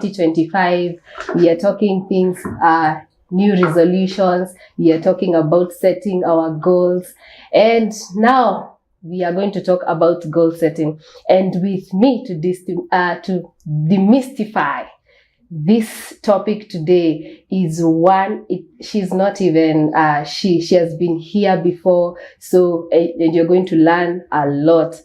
2025, we are talking things, new resolutions, we are talking about setting our goals, and now we are going to talk about goal setting. And with me to demystify this topic today is one, she's not even, she has been here before, so and you're going to learn a lot.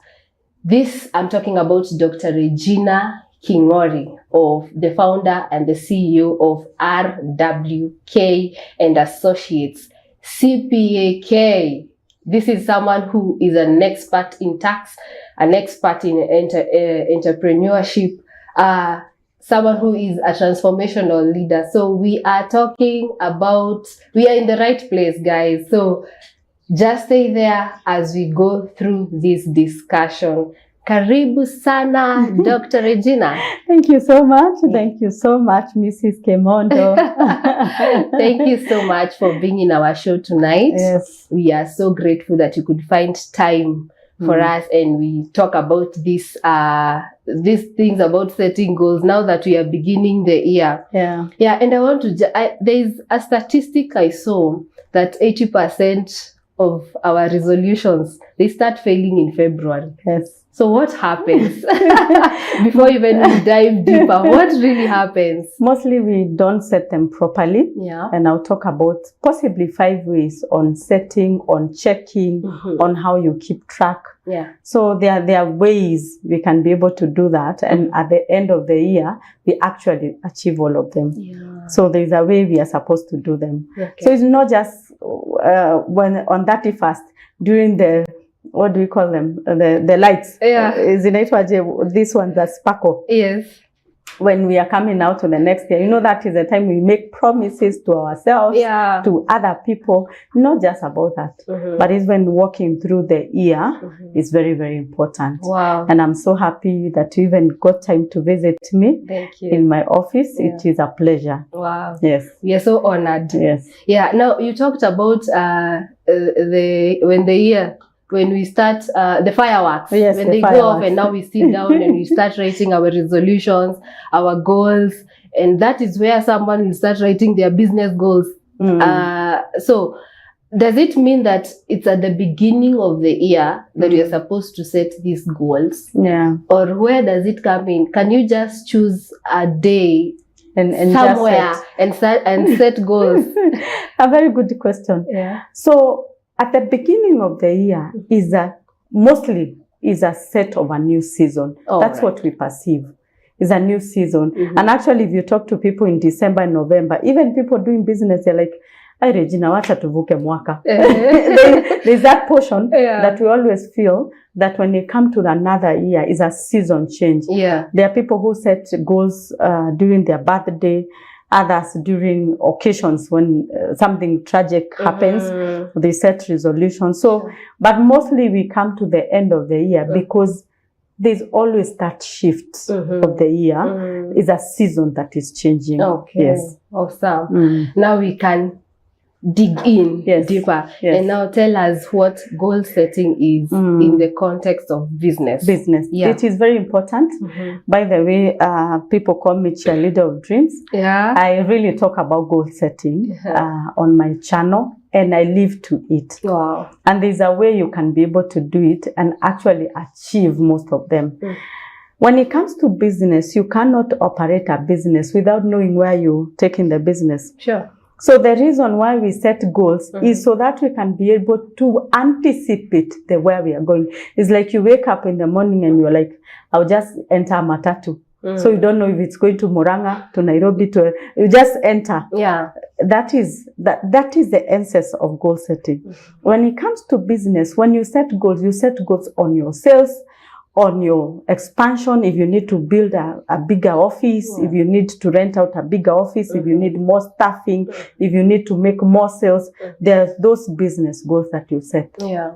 I'm talking about Dr. Regina Kingori, of the founder and the CEO of RWK and Associates, CPAK. This is someone who is an expert in tax, an expert in entrepreneurship, someone who is a transformational leader. So we are talking about, we are in the right place, guys. So just stay there as we go through this discussion. Karibu sana, Dr. Regina. Thank you so much. Thank you so much, Mrs. Kemondo. Thank you so much for being in our show tonight. Yes. We are so grateful that you could find time for us, and we talk about these things about setting goals now that we are beginning the year. Yeah. Yeah, and I want to, there's a statistic I saw that 80% of our resolutions, they start failing in February. Yes. So what happens? Before even we dive deeper, what really happens? Mostly we don't set them properly. Yeah. And I'll talk about possibly 5 ways on setting, on checking, on how you keep track. Yeah. So there are ways we can be able to do that. And at the end of the year, we actually achieve all of them. Yeah. So there's a way we are supposed to do them. Okay. So it's not just when on 31st, during the, what do we call them? The lights. Yeah. This one, the sparkle. Yes. When we are coming out to the next year, that is the time we make promises to ourselves, to other people. Not just about that, but it's when walking through the year is very, very important. Wow. And I'm so happy that you even got time to visit me. Thank you. In my office. Yeah. It is a pleasure. Wow. Yes. We are so honored. Yes. Yeah. Now you talked about when we start the fireworks, yes, when the they fireworks. go off, and now we sit down and we start writing our resolutions, our goals, and that is where someone will start writing their business goals. So does it mean that it's at the beginning of the year that you're supposed to set these goals? Yeah. Or where does it come in? Can you just choose a day and somewhere just and set goals? A very good question. Yeah. So at the beginning of the year mostly is a set of a new season. That's what we perceive. Is a new season. And actually, if you talk to people in December and November, even people doing business, they're like, "Ay, Regina, wacha tuvuke mwaka." There's that portion that we always feel that when you come to another year is a season change. Yeah. There are people who set goals during their birthday, others during occasions when something tragic happens, they set resolutions. So, but mostly we come to the end of the year because there's always that shift of the year. Is a season that is changing. Okay. Yes. Awesome. Now we can dig in deeper. Yes. And now tell us what goal setting is in the context of business. Yeah. It is very important. By the way, people call me cheerleader of dreams. Yeah. I really talk about goal setting on my channel, and I live to it. Wow. And there's a way you can be able to do it and actually achieve most of them. When it comes to business, you cannot operate a business without knowing where you're taking the business. Sure. So the reason why we set goals is so that we can be able to anticipate where we are going. It's like you wake up in the morning and you're like, I'll just enter matatu. So you don't know if it's going to Murang'a, to Nairobi, you just enter. Yeah. That is the essence of goal setting. When it comes to business, when you set goals on your sales, on your expansion, if you need to build a bigger office, if you need to rent out a bigger office, if you need more staffing, if you need to make more sales, there's those business goals that you set. Yeah.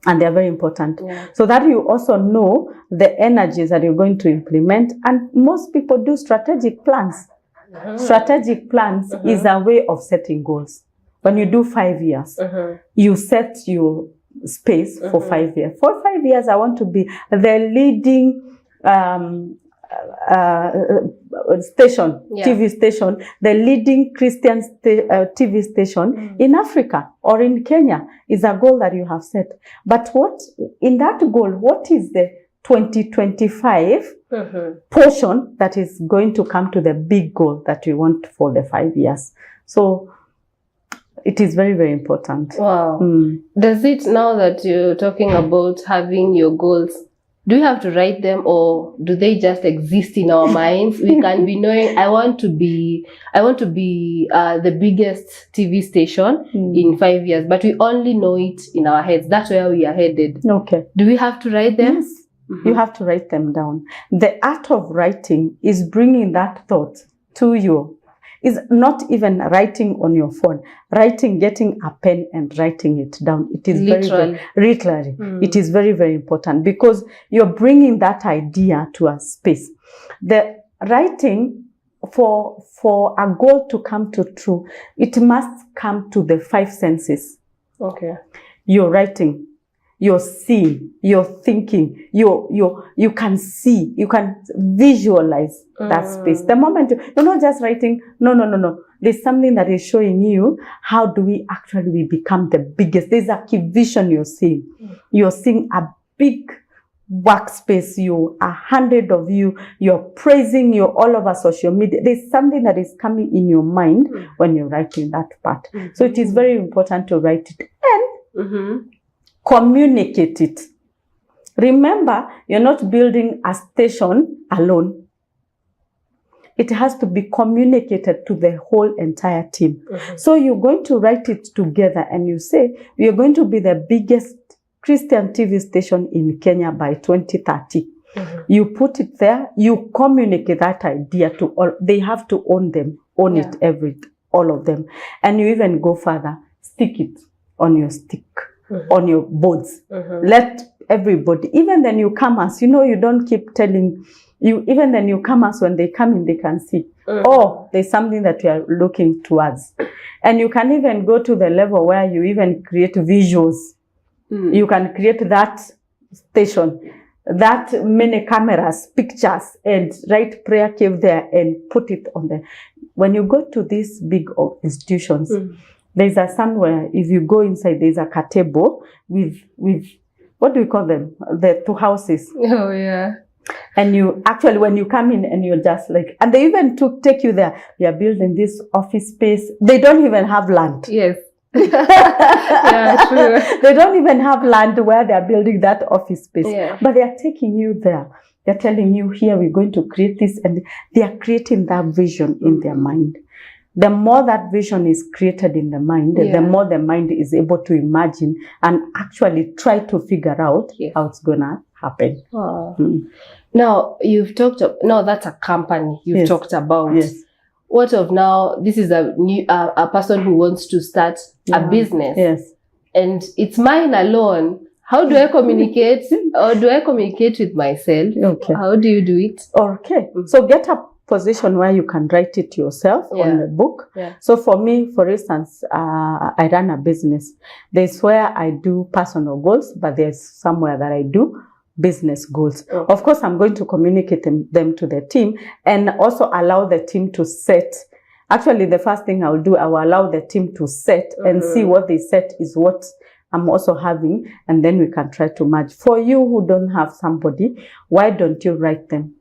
And they're very important. Yeah. So that you also know the energies that you're going to implement. And most people do strategic plans. Strategic plans is a way of setting goals. When you do 5 years, you set your space for 5 years. For 5 years, I want to be the leading station, TV station, the leading Christian TV station in Africa or in Kenya is a goal that you have set. But what in that goal, what is the 2025 portion that is going to come to the big goal that we want for the 5 years? So it is very, very important. Wow. Does it, now that you're talking about having your goals, do you have to write them, or do they just exist in our minds? We can be knowing, I want to be the biggest TV station in 5 years, but we only know it in our heads. That's where we are headed. Okay. Do we have to write them? Yes. You have to write them down. The art of writing is bringing that thought to you. Is not even writing on your phone, writing, getting a pen and writing it down. It is literally. It is very, very important, because you're bringing that idea to a space. The writing, for a goal to come to true, it must come to the 5 senses. Okay. You're writing, you're seeing, you're thinking, you can see, you can visualize that space. The moment you're not just writing, no. There's something that is showing you, how do we actually become the biggest? There's a key vision you're seeing. You're seeing a big workspace, 100 of you, you're praising, you're all over social media. There's something that is coming in your mind when you're writing that part. So it is very important to write it and communicate it. Remember, you're not building a station alone. It has to be communicated to the whole entire team. So you're going to write it together and you say, we are going to be the biggest Christian TV station in Kenya by 2030. You put it there, you communicate that idea to all. They have to own it, all of them. And you even go further, stick it on your stick. On your boards. Let everybody, even the newcomers, you don't keep telling you, even the newcomers, when they come in, they can see, oh, there's something that we are looking towards. And you can even go to the level where you even create visuals. You can create that station, that many cameras, pictures, and write PrayerCave there and put it on there. When you go to these big institutions, there's a somewhere, if you go inside, there's a table with what do we call them? The 2 houses. Oh, yeah. And you actually, when you come in and you're just like, and they even take you there. We are building this office space. They don't even have land. Yes. Yeah, true. They don't even have land where they are building that office space. Yeah. But they are taking you there. They're telling you, here we're going to create this, and they are creating that vision in their mind. The more that vision is created in the mind, the more the mind is able to imagine and actually try to figure out how it's gonna happen. Now you've talked. Now that's a company you've talked about. Yes. What of now? This is a new a person who wants to start a business. Yes. And it's mine alone. How do I communicate? Or do I communicate with myself? Okay. How do you do it? Okay. So get up position where you can write it yourself on the book. So for me, for instance, I run a business. There's where I do personal goals, but there's somewhere that I do business goals. Of course, I'm going to communicate them to the team and also allow the team to set. Actually, the first thing I'll do, I will allow the team to set and see what they set is what I'm also having, and then we can try to match. For you who don't have somebody, why don't you write them?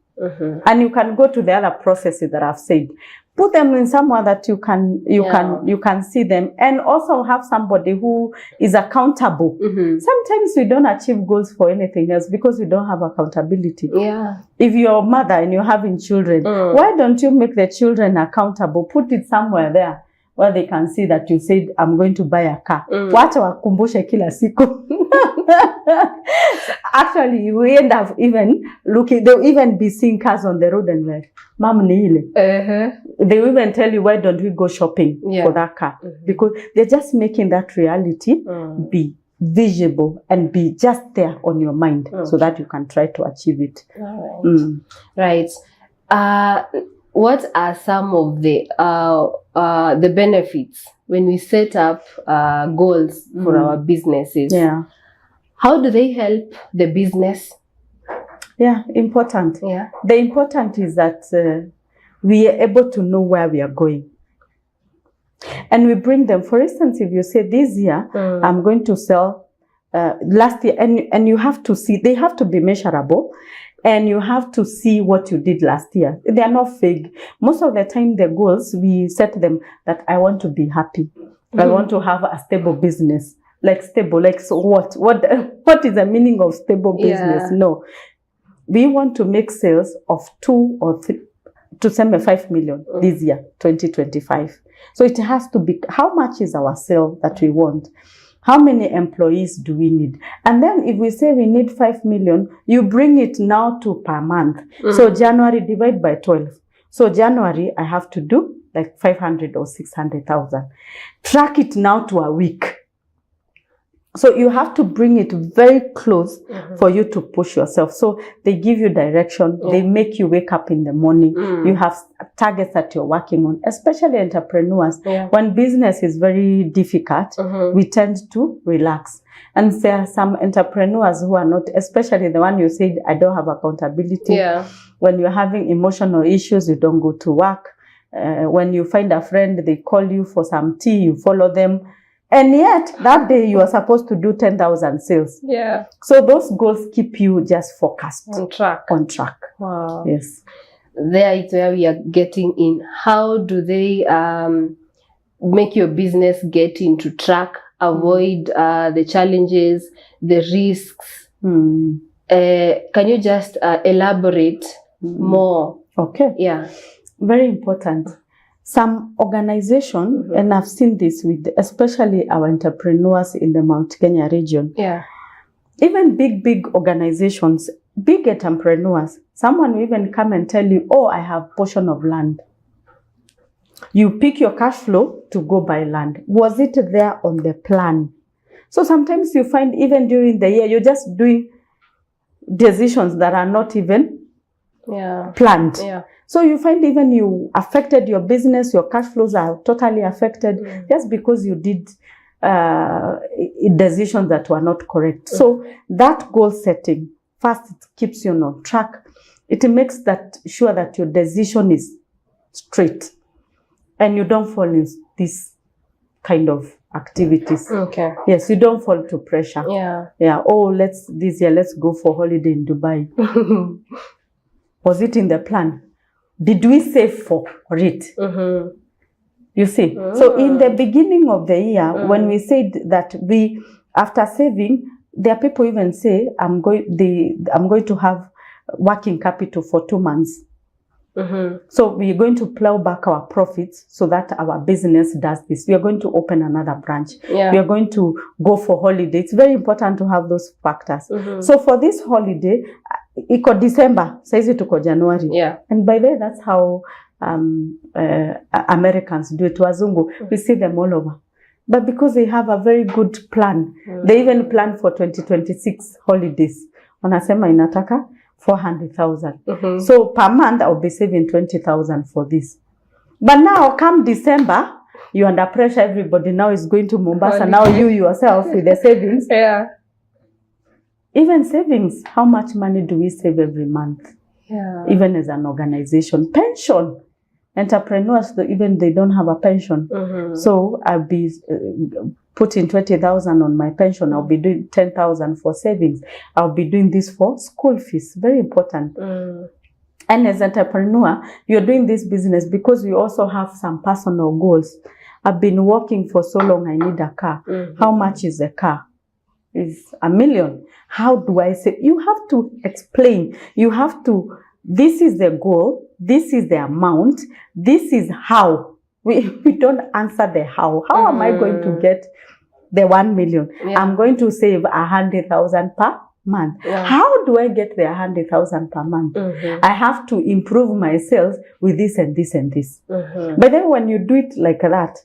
And you can go to the other processes that I've said. Put them in somewhere that you can see them, and also have somebody who is accountable. Sometimes we don't achieve goals for anything else because we don't have accountability. If you're a mother and you're having children, why don't you make the children accountable? Put it somewhere there where they can see that you said, I'm going to buy a car. Wacha wakumbushe kila siku. Actually, we end up even looking, they'll even be seeing cars on the road and like, Mom ni ile. They will even tell you, why don't we go shopping for that car? Because they're just making that reality be visible and be just there on your mind so that you can try to achieve it. Right. What are some of the benefits when we set up goals for our businesses? How do they help the business? Yeah, important. Yeah. The important is that we are able to know where we are going. And we bring them. For instance, if you say this year, I'm going to sell last year, and you have to see, they have to be measurable, and you have to see what you did last year. They are not vague. Most of the time, the goals, we set them that I want to be happy. I want to have a stable business. Like stable, like so what? What is the meaning of stable business? Yeah. No. We want to make sales of 2 or 3 to 5 million this year, 2025. So it has to be, how much is our sale that we want? How many employees do we need? And then if we say we need 5 million, you bring it now to per month. So January, divide by 12. So January, I have to do like 500 or 600,000. Track it now to a week. So you have to bring it very close for you to push yourself. So they give you direction. They make you wake up in the morning. You have targets that you're working on, especially entrepreneurs. When business is very difficult, we tend to relax. And there are some entrepreneurs who are not, especially the one you said, I don't have accountability. Yeah. When you're having emotional issues, you don't go to work. When you find a friend, they call you for some tea, you follow them. And yet, that day you are supposed to do 10,000 sales. Yeah. So those goals keep you just focused. On track. On track. Wow. Yes. There is where we are getting in. How do they make your business get into track, avoid the challenges, the risks? Can you just elaborate more? Okay. Yeah. Very important. Some organization, and I've seen this with especially our entrepreneurs in the Mount Kenya region. Yeah. Even big organizations, big entrepreneurs, someone will even come and tell you, oh, I have portion of land. You pick your cash flow to go buy land. Was it there on the plan? So sometimes you find even during the year, you're just doing decisions that are not even planned. Yeah. So you find even you affected your business, your cash flows are totally affected just because you did decisions that were not correct. So that goal setting, first, it keeps you on track. It makes that sure that your decision is straight and you don't fall in this kind of activities. Okay. Yes, you don't fall to pressure. Yeah. Yeah. Oh, this year, let's go for holiday in Dubai. Was it in the plan? Did we save for it? You see, so in the beginning of the year, when we said that we, after saving, there are people even say, I'm going to have working capital for 2 months. So we're going to plow back our profits so that our business does this. We are going to open another branch. Yeah. We are going to go for holiday. It's very important to have those factors. So for this holiday, iko December, saizi tuko January. Yeah. And by the way, that's how Americans do it. Wazungu, we see them all over. But because they have a very good plan, they even plan for 2026 holidays. Wanasema inataka 400,000. So per month, I'll be saving 20,000 for this. But now, come December, you're under pressure. Everybody now is going to Mombasa. Now you yourself with the savings. Yeah. Even savings, how much money do we save every month? Yeah. Even as an organization. Pension. Entrepreneurs, even they don't have a pension. So I'll be putting 20,000 on my pension. I'll be doing 10,000 for savings. I'll be doing this for school fees. Very important. And as an entrepreneur, you're doing this business because you also have some personal goals. I've been working for so long, I need a car. How much is a car? It's $1 million. How do I say? You have to explain. You have to, this is the goal. This is the amount. This is how. We don't answer the how. How am I going to get the 1 million? Yeah. I'm going to save 100,000 per month. Yeah. How do I get the 100,000 per month? I have to improve myself with this and this and this. But then when you do it like that,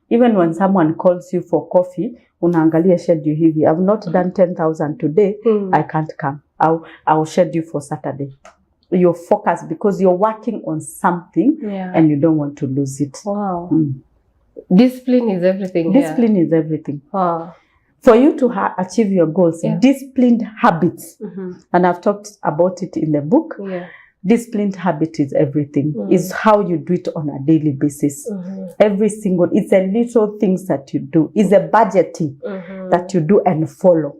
even when someone calls you for coffee, unaangalia schedule hivi. I've not done 10,000 today. I can't come. I'll schedule for Saturday. You're focused because you're working on something and you don't want to lose it. Wow. Discipline is everything. Discipline is everything. Wow. For you to achieve your goals, disciplined habits, and I've talked about it in the book. Disciplined habit is everything. Is how you do it on a daily basis. Every single, it's a little things that you do. It's a budgeting that you do and follow.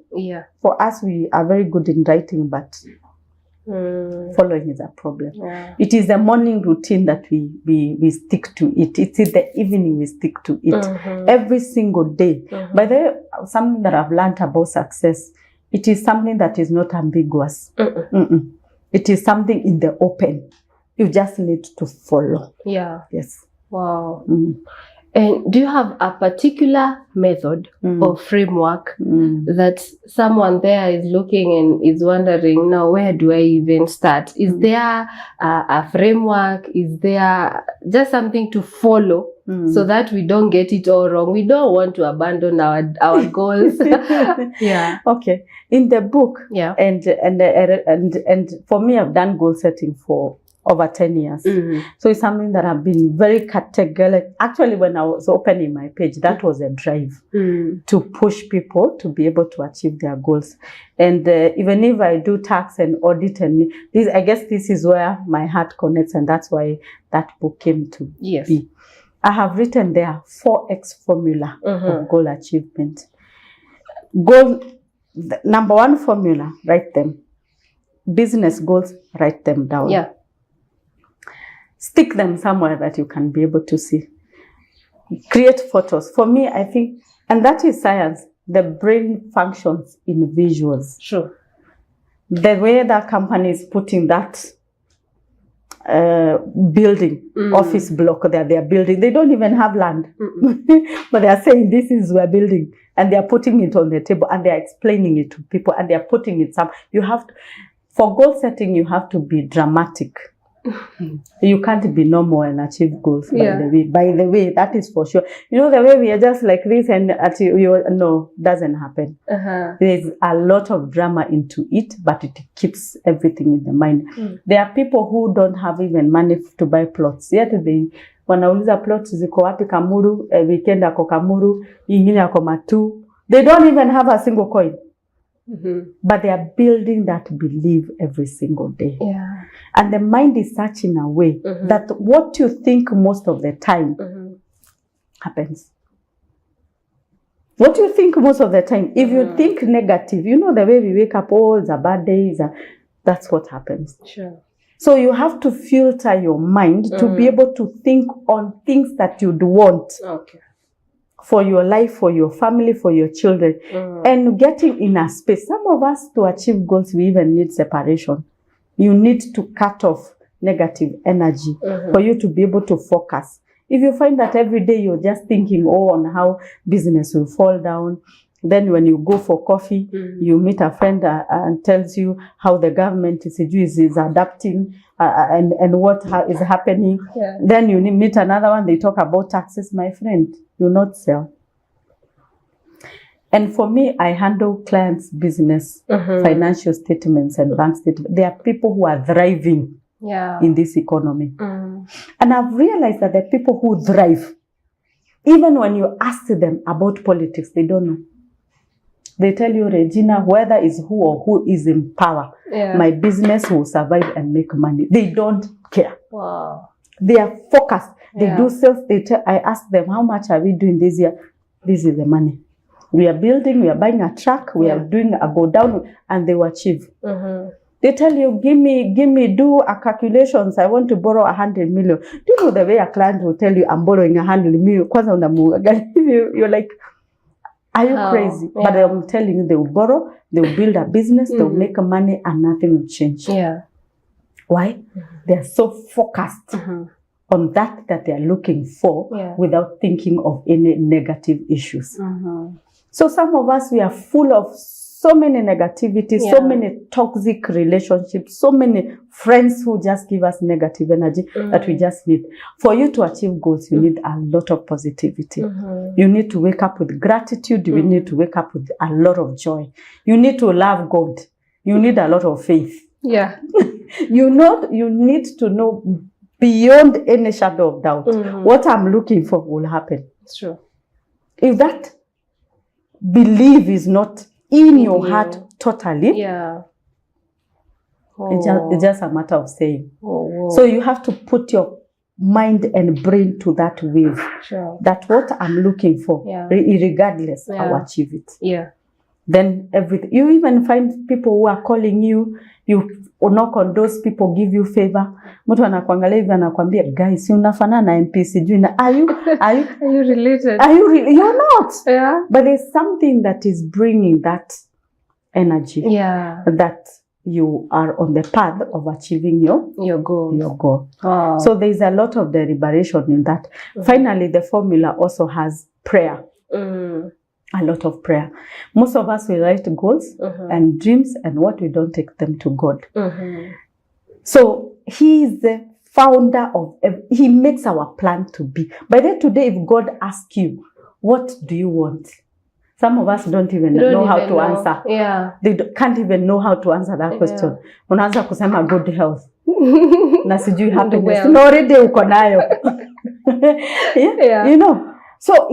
For us, we are very good in writing, but following is a problem. It is the morning routine that we stick to it. It's in the evening we stick to it. Every single day. By the way, something that I've learned about success, it is something that is not ambiguous. It is something in the open. You just need to follow. Yes. Wow. And do you have a particular method or framework that someone there is looking and is wondering, now, where do I even start? Is there a framework? Is there just something to follow so that we don't get it all wrong? We don't want to abandon our goals. Okay. In the book, and for me, I've done goal setting for over 10 years. So it's something that I've been very categorical. Actually, when I was opening my page, that was a drive to push people to be able to achieve their goals. And even if I do tax and audit, and this, I guess this is where my heart connects, and that's why that book came to be. I have written there 4X formula of goal achievement. Number one formula, write them. Business goals, write them down. Stick them somewhere that you can be able to see. Create photos. For me, I think, and that is science, the brain functions in visuals. The way that company is putting that building, office block that they are building, they don't even have land. But they are saying this is we're building, and they are putting it on the table, and they are explaining it to people, and they are putting it some. You have to, for goal setting, you have to be dramatic. You can't be normal and achieve goals. By the way, that is for sure. You know, the way we are just like this and no, doesn't happen. There's a lot of drama into it, but it keeps everything in the mind. There are people who don't have even money to buy plots. Yet they wanauliza plots ziko wapi Kamuru, weekend ako Kamuru, ingine ako Matu. They don't even have a single coin. But they are building that belief every single day. And the mind is such in a way that what you think most of the time happens. What you think most of the time, if you think negative, you know the way we wake up, oh, it's a bad day, that's what happens. So you have to filter your mind to be able to think on things that you'd want. For your life, for your family, for your children, and getting in a space. Some of us, to achieve goals, we even need separation. You need to cut off negative energy for you to be able to focus. If you find that every day you're just thinking, on how business will fall down, then when you go for coffee, you meet a friend and tells you how the government is adapting and what is happening. Then you meet another one, they talk about taxes. My friend, do not sell. And for me, I handle clients' business, financial statements and bank statements. There are people who are thriving in this economy. And I've realized that the people who thrive, even when you ask them about politics, they don't know. They tell you, Regina, whether it's who or who is in power, my business will survive and make money. They don't care. They are focused. They do sales. I ask them, how much are we doing this year? This is the money. We are building, we are buying a truck, we are doing a go down, and they will achieve. They tell you, give me, do a calculations. I want to borrow 100 million. Do you know the way a client will tell you, I'm borrowing 100 million? You're like, are you crazy? But I'm telling you, they will borrow, they will build a business, they will make money, and nothing will change. Why? They are so focused on that they are looking for without thinking of any negative issues. So some of us, we are full of so many negativity, so many toxic relationships, so many friends who just give us negative energy that we just need. For you to achieve goals, you need a lot of positivity. You need to wake up with gratitude. You need to wake up with a lot of joy. You need to love God. You need a lot of faith. You need to know beyond any shadow of doubt what I'm looking for will happen. It's true. If that belief is not in your heart totally, yeah. It's just a matter of saying. Oh. So you have to put your mind and brain to that wave. Sure. That what I'm looking for, regardless, I'll achieve it. Yeah. Then everything. You even find people who are calling you. You knock on those people, give you favor. Mtu anakuangalia hivi anakuambia, guys, unafanana na MP sijui na are you related? Are you really? You're not. Yeah. But there's something that is bringing that energy. Yeah. That you are on the path of achieving your goal. Oh. So there's a lot of deliberation in that. Finally, the formula also has prayer. A lot of prayer. Most of us will write goals and dreams, and what we don't take them to God. So he is the founder of, he makes our plan to be. By then today, if God asks you, what do you want? Some of us don't even know how to answer. Yeah. They can't even know how to answer that question. Unaanza kusema good health. Na sijui happiness. No, already uko nayo. You know. So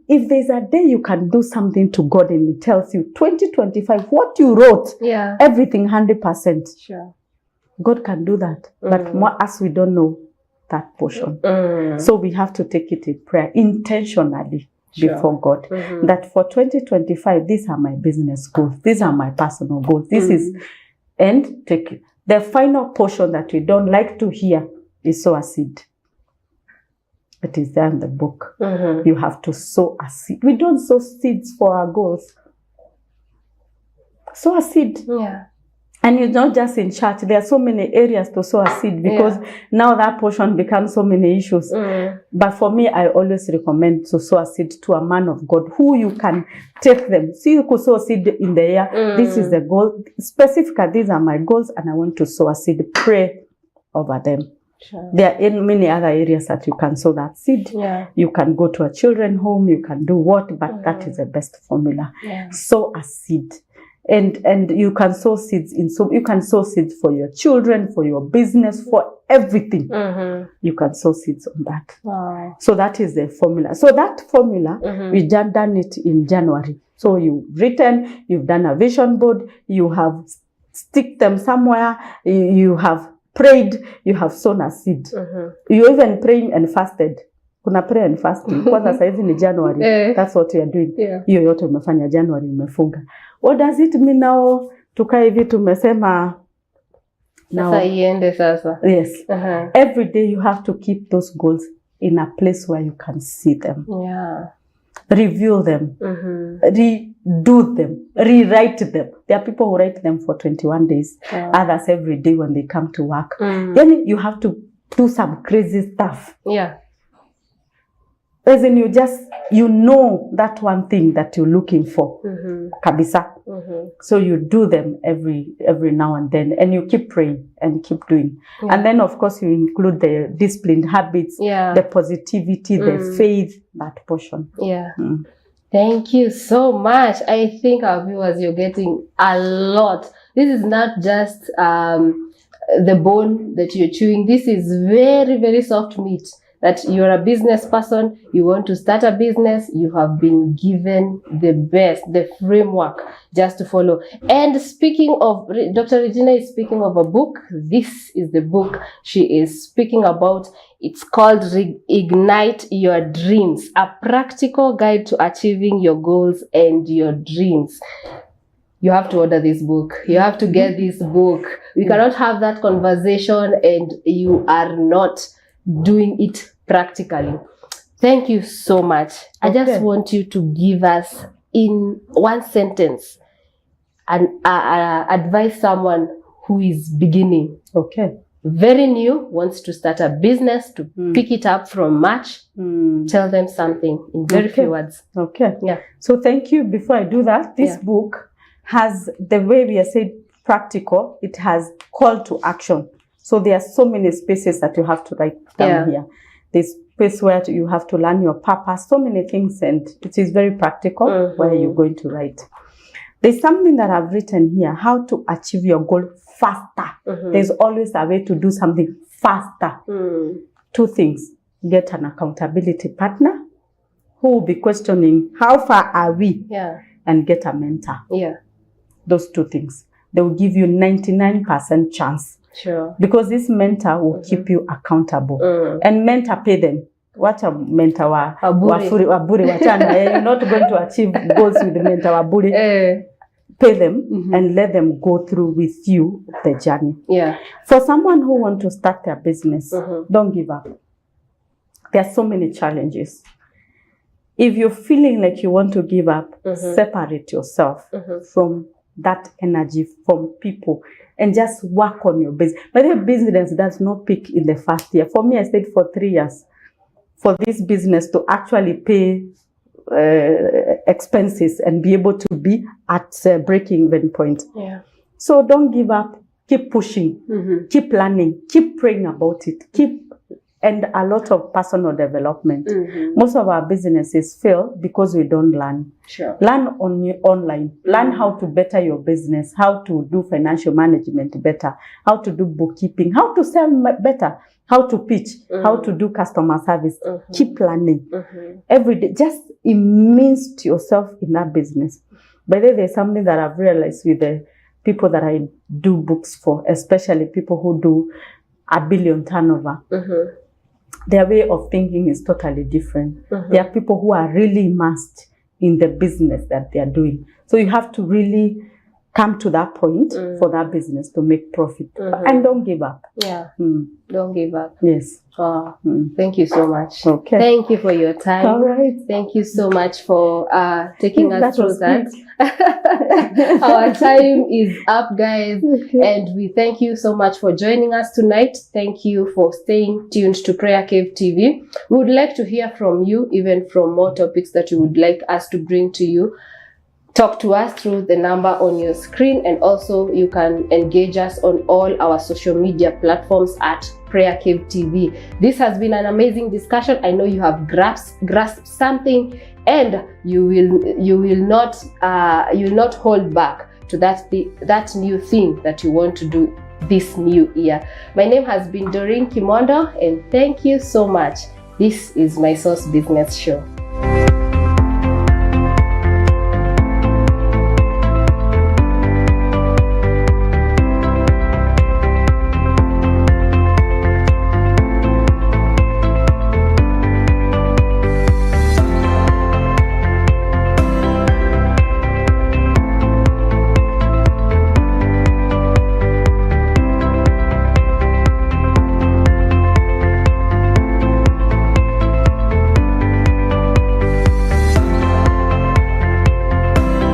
if there's a day you can do something to God and it tells you 2025, what you wrote, everything 100%. Sure. God can do that. But more as we don't know that portion. So we have to take it in prayer intentionally. Before God, that for 2025, these are my business goals, these are my personal goals, this is, and take it. The final portion that we don't like to hear is sow a seed. It is there in the book. You have to sow a seed. We don't sow seeds for our goals. Sow a seed. Yeah. And it's not just in church. There are so many areas to sow a seed because now that portion becomes so many issues. But for me, I always recommend to sow a seed to a man of God who you can take them. See, you could sow a seed in the air. This is the goal. Specifically, these are my goals and I want to sow a seed. Pray over them. Sure. There are in many other areas that you can sow that seed. Yeah. You can go to a children's home. You can do what, but that is the best formula. Yeah. Sow a seed. And you can sow seeds you can sow seeds for your children, for your business, for everything. You can sow seeds on that. Wow. So that is the formula. So that formula, we just done it in January. So you've written, you've done a vision board, you have stick them somewhere, you have prayed, you have sown a seed. You even praying and fasted. Kuna prayer and fasting. Kwanza saizi ni January. That's what we are doing. Hiyo yote umefanya January, umefunga. What does it mean now? Tukae hivi tumesema now. Sasa iende sasa. Yes. Every day you have to keep those goals in a place where you can see them. Yeah. Review them. Redo them. Rewrite them. There are people who write them for 21 days. Others every day when they come to work. Then you have to do some crazy stuff. Yeah. As in you know that one thing that you're looking for. Kabisa. So you do them every now and then, and you keep praying and keep doing. And then of course you include the disciplined habits, the positivity, the faith, that portion. Yeah. Thank you so much. I think our viewers, you're getting a lot. This is not just the bone that you're chewing. This is very, very soft meat. That you're a business person, you want to start a business, you have been given the best, the framework just to follow. And speaking of, Dr. Regina is speaking of a book. This is the book she is speaking about. It's called Ignite Your Dreams, a practical guide to achieving your goals and your dreams. You have to order this book. You have to get this book. We cannot have that conversation and you are not doing it practically. Thank you so much. I just want you to give us in one sentence and advise someone who is beginning. Very new, wants to start a business, to pick it up from March. Tell them something in very few words. Yeah. So thank you. Before I do that, this book has, the way we are saying practical, it has call to action. So there are so many spaces that you have to write down here. There's space where you have to learn your purpose, so many things, and it is very practical where you're going to write. There's something that I've written here, how to achieve your goal faster. There's always a way to do something faster. 2 things. Get an accountability partner who will be questioning, how far are we? and get a mentor. Yeah. Those two things. They will give you 99% chance. Sure. Because this mentor will keep you accountable. And mentor pay them. What a mentor wabure wachana. You're not going to achieve goals with the mentor wabure. Pay them and let them go through with you the journey. Yeah. For someone who wants to start their business, don't give up. There are so many challenges. If you're feeling like you want to give up, separate yourself from that energy, from people, and just work on your business. But the business does not peak in the first year. For me, I stayed for 3 years for this business to actually pay expenses and be able to be at breaking even point. Yeah. So don't give up. Keep pushing. Keep learning. Keep praying about it. And a lot of personal development. Most of our businesses fail because we don't learn. Sure. Learn online. Learn how to better your business, how to do financial management better, how to do bookkeeping, how to sell better, how to pitch, how to do customer service. Keep learning. Every day. Just immerse yourself in that business. By the way, there's something that I've realized with the people that I do books for, especially people who do $1 billion turnover. Their way of thinking is totally different. There are people who are really immersed in the business that they are doing. So you have to really come to that point for that business to make profit. And don't give up. Yeah. Don't give up. Yes. Oh, thank you so much. Okay. Thank you for your time. All right. Thank you so much for taking us through that. Quick. Our time is up, guys. And we thank you so much for joining us tonight. Thank you for staying tuned to PrayerCave TV. We would like to hear from you, even from more topics that you would like us to bring to you. Talk to us through the number on your screen, and also you can engage us on all our social media platforms at PrayerCave TV. This has been an amazing discussion. I know you have grasped something, and you will not hold back to that new thing that you want to do this new year. My name has been Doreen Kimondo, and thank you so much. This is my Source Business Show.